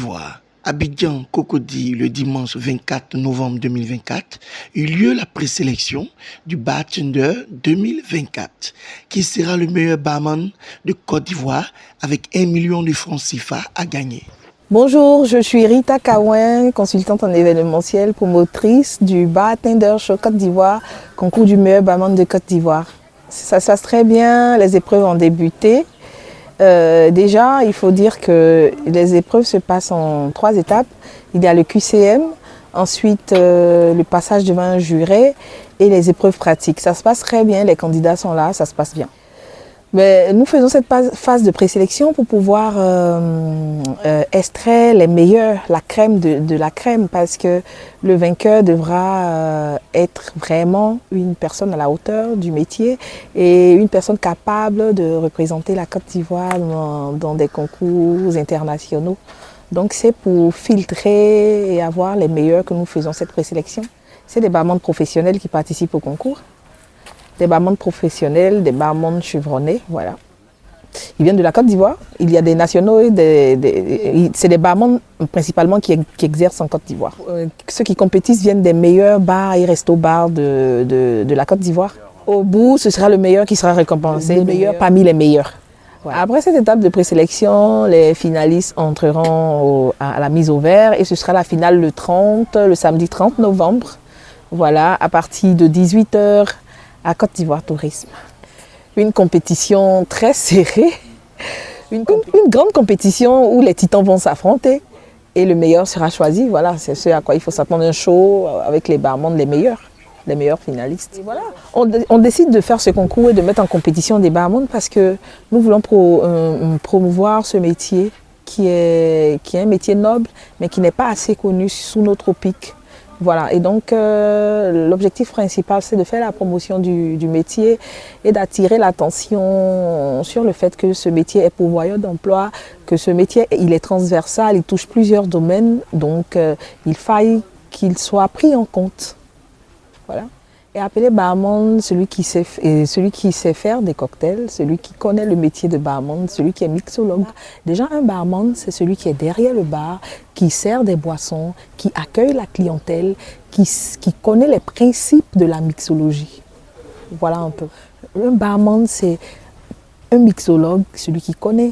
d'Ivoire, Abidjan Cocody, le dimanche 24 novembre 2024, eut lieu la présélection du Bartender 2024, qui sera le meilleur barman de Côte d'Ivoire avec 1 million de francs CFA à gagner. Bonjour, je suis Rita Kawin, consultante en événementiel, promotrice du Bartender Show Côte d'Ivoire, concours du meilleur barman de Côte d'Ivoire. Ça se passe très bien, les épreuves ont débuté. Déjà, il faut dire que les épreuves se passent en 3 étapes. Il y a le QCM, ensuite le passage devant un juré et les épreuves pratiques. Ça se passe très bien, les candidats sont là, ça se passe bien. Mais nous faisons cette phase de présélection pour pouvoir extraire les meilleurs, la crème de la crème, parce que le vainqueur devra être vraiment une personne à la hauteur du métier et une personne capable de représenter la Côte d'Ivoire dans des concours internationaux. Donc c'est pour filtrer et avoir les meilleurs que nous faisons cette présélection. C'est des barman professionnels qui participent au concours. Des barman professionnels, des barman chevronnés, voilà. Ils viennent de la Côte d'Ivoire. Il y a des nationaux, c'est des barman principalement qui exercent en Côte d'Ivoire. Ceux qui compétissent viennent des meilleurs bars et restos-bars de la Côte d'Ivoire. Au bout, ce sera le meilleur qui sera récompensé, le meilleur parmi les meilleurs. Voilà. Après cette étape de présélection, les finalistes entreront à la mise au vert et ce sera la finale le samedi 30 novembre. Voilà, à partir de 18 h à Côte d'Ivoire Tourisme. Une compétition très serrée, une grande compétition où les titans vont s'affronter et le meilleur sera choisi. Voilà, c'est ce à quoi il faut s'attendre, un show avec les barman les meilleurs finalistes. Et voilà, on décide de faire ce concours et de mettre en compétition des barman parce que nous voulons promouvoir ce métier qui est un métier noble mais qui n'est pas assez connu sous nos tropiques. Voilà, et donc l'objectif principal, c'est de faire la promotion du métier et d'attirer l'attention sur le fait que ce métier est pourvoyeur d'emploi, que ce métier il est transversal, il touche plusieurs domaines, donc il faille qu'il soit pris en compte. Voilà. Et appeler barman celui qui sait faire des cocktails, celui qui connaît le métier de barman, celui qui est mixologue. Déjà, un barman, c'est celui qui est derrière le bar, qui sert des boissons, qui accueille la clientèle, qui connaît les principes de la mixologie. Voilà un peu. Un barman, c'est un mixologue, celui qui connaît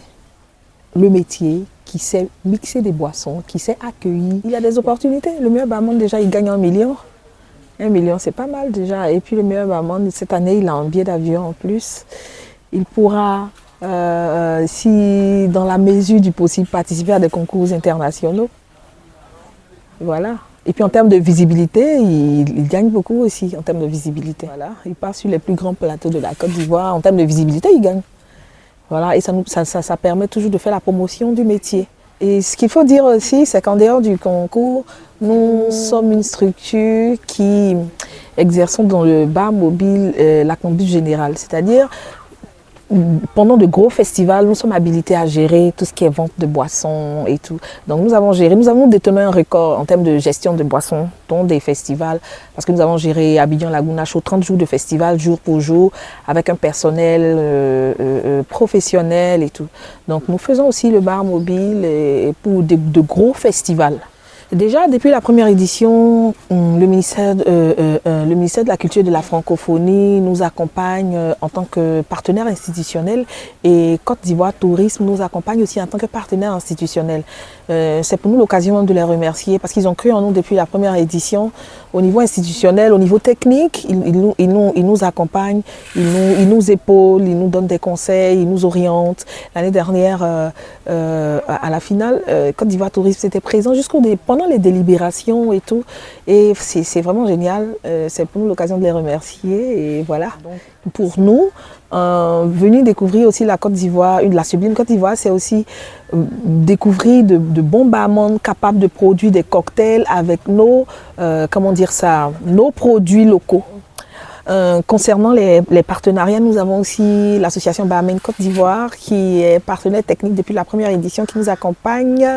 le métier, qui sait mixer des boissons, qui sait accueillir. Il y a des opportunités. Le meilleur barman, déjà, il gagne 1 million. 1 million, c'est pas mal déjà. Et puis le meilleur barman, cette année, il a un billet d'avion en plus. Il pourra, si dans la mesure du possible, participer à des concours internationaux. Voilà. Et puis en termes de visibilité, il gagne beaucoup aussi en termes de visibilité. Voilà. Il part sur les plus grands plateaux de la Côte d'Ivoire. En termes de visibilité, il gagne. Voilà. Et ça permet toujours de faire la promotion du métier. Et ce qu'il faut dire aussi, c'est qu'en dehors du concours, nous sommes une structure qui exerçons dans le bar mobile la conduite générale. C'est-à-dire, pendant de gros festivals, nous sommes habilités à gérer tout ce qui est vente de boissons et tout. Donc nous détenons un record en termes de gestion de boissons dans des festivals, parce que nous avons géré Abidjan Laguna Show 30 jours de festival, jour pour jour, avec un personnel professionnel et tout. Donc nous faisons aussi le bar mobile pour de gros festivals. Déjà, depuis la première édition, le ministère de la Culture et de la Francophonie nous accompagne en tant que partenaire institutionnel et Côte d'Ivoire Tourisme nous accompagne aussi en tant que partenaire institutionnel. C'est pour nous l'occasion de les remercier parce qu'ils ont cru en nous depuis la première édition. Au niveau institutionnel, au niveau technique, ils nous accompagnent, ils nous épaulent, ils nous donnent des conseils, ils nous orientent. L'année dernière, à la finale, Côte d'Ivoire Tourisme était présent pendant les délibérations et tout. Et c'est vraiment génial. C'est pour nous l'occasion de les remercier. Et voilà. Donc, pour nous, venir découvrir aussi la Côte d'Ivoire, la sublime Côte d'Ivoire, c'est aussi découvrir de bons barman capables de produire des cocktails avec nos produits locaux. Concernant les partenariats, nous avons aussi l'association Barman Côte d'Ivoire qui est partenaire technique depuis la première édition, qui nous accompagne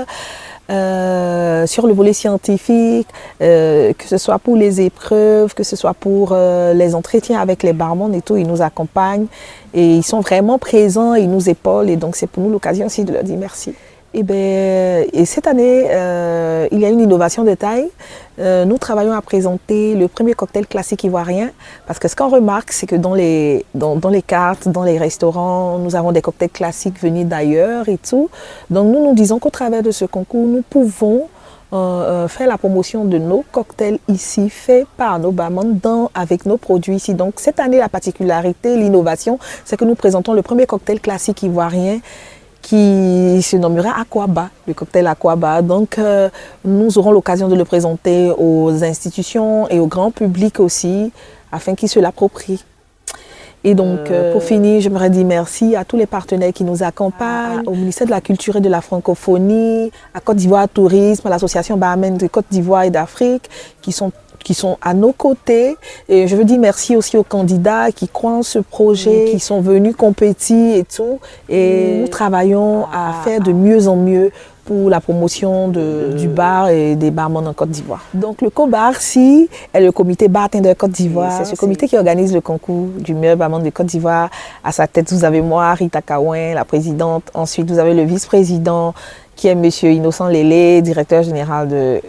sur le volet scientifique, que ce soit pour les épreuves, que ce soit pour les entretiens avec les barman et tout, ils nous accompagnent et ils sont vraiment présents, ils nous épaulent et donc c'est pour nous l'occasion aussi de leur dire merci. Et cette année, il y a une innovation de taille. Nous travaillons à présenter le premier cocktail classique ivoirien parce que ce qu'on remarque, c'est que dans les cartes, dans les restaurants, nous avons des cocktails classiques venus d'ailleurs et tout. Donc nous disons qu'au travers de ce concours, nous pouvons faire la promotion de nos cocktails ici, faits par nos barman avec nos produits ici. Donc cette année, la particularité, l'innovation, c'est que nous présentons le premier cocktail classique ivoirien qui se nommera Aquaba, le cocktail Aquaba. Donc, nous aurons l'occasion de le présenter aux institutions et au grand public aussi, afin qu'ils se l'approprient. Et donc, pour finir, j'aimerais dire merci à tous les partenaires qui nous accompagnent, au ministère de la Culture et de la Francophonie, à Côte d'Ivoire Tourisme, à l'association Barmen de Côte d'Ivoire et d'Afrique, qui sont à nos côtés. Et je veux dire merci aussi aux candidats qui croient en ce projet, qui sont venus compétir et tout. Et nous travaillons à faire de mieux en mieux pour la promotion du bar et des barman en Côte d'Ivoire. Donc le COBARCI est le comité bartender Côte d'Ivoire. C'est ce comité qui organise le concours du meilleur barman de Côte d'Ivoire. À sa tête, vous avez moi, Rita Kaouin, la présidente. Ensuite, vous avez le vice-président qui est monsieur Innocent Lélé, directeur général de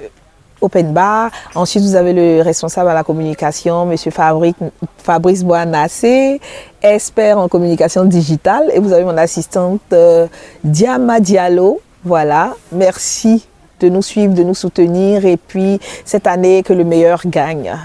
Open Bar. Ensuite, vous avez le responsable à la communication, M. Fabrice Boanassé, expert en communication digitale. Et vous avez mon assistante Diama Diallo. Voilà, merci de nous suivre, de nous soutenir. Et puis, cette année, que le meilleur gagne.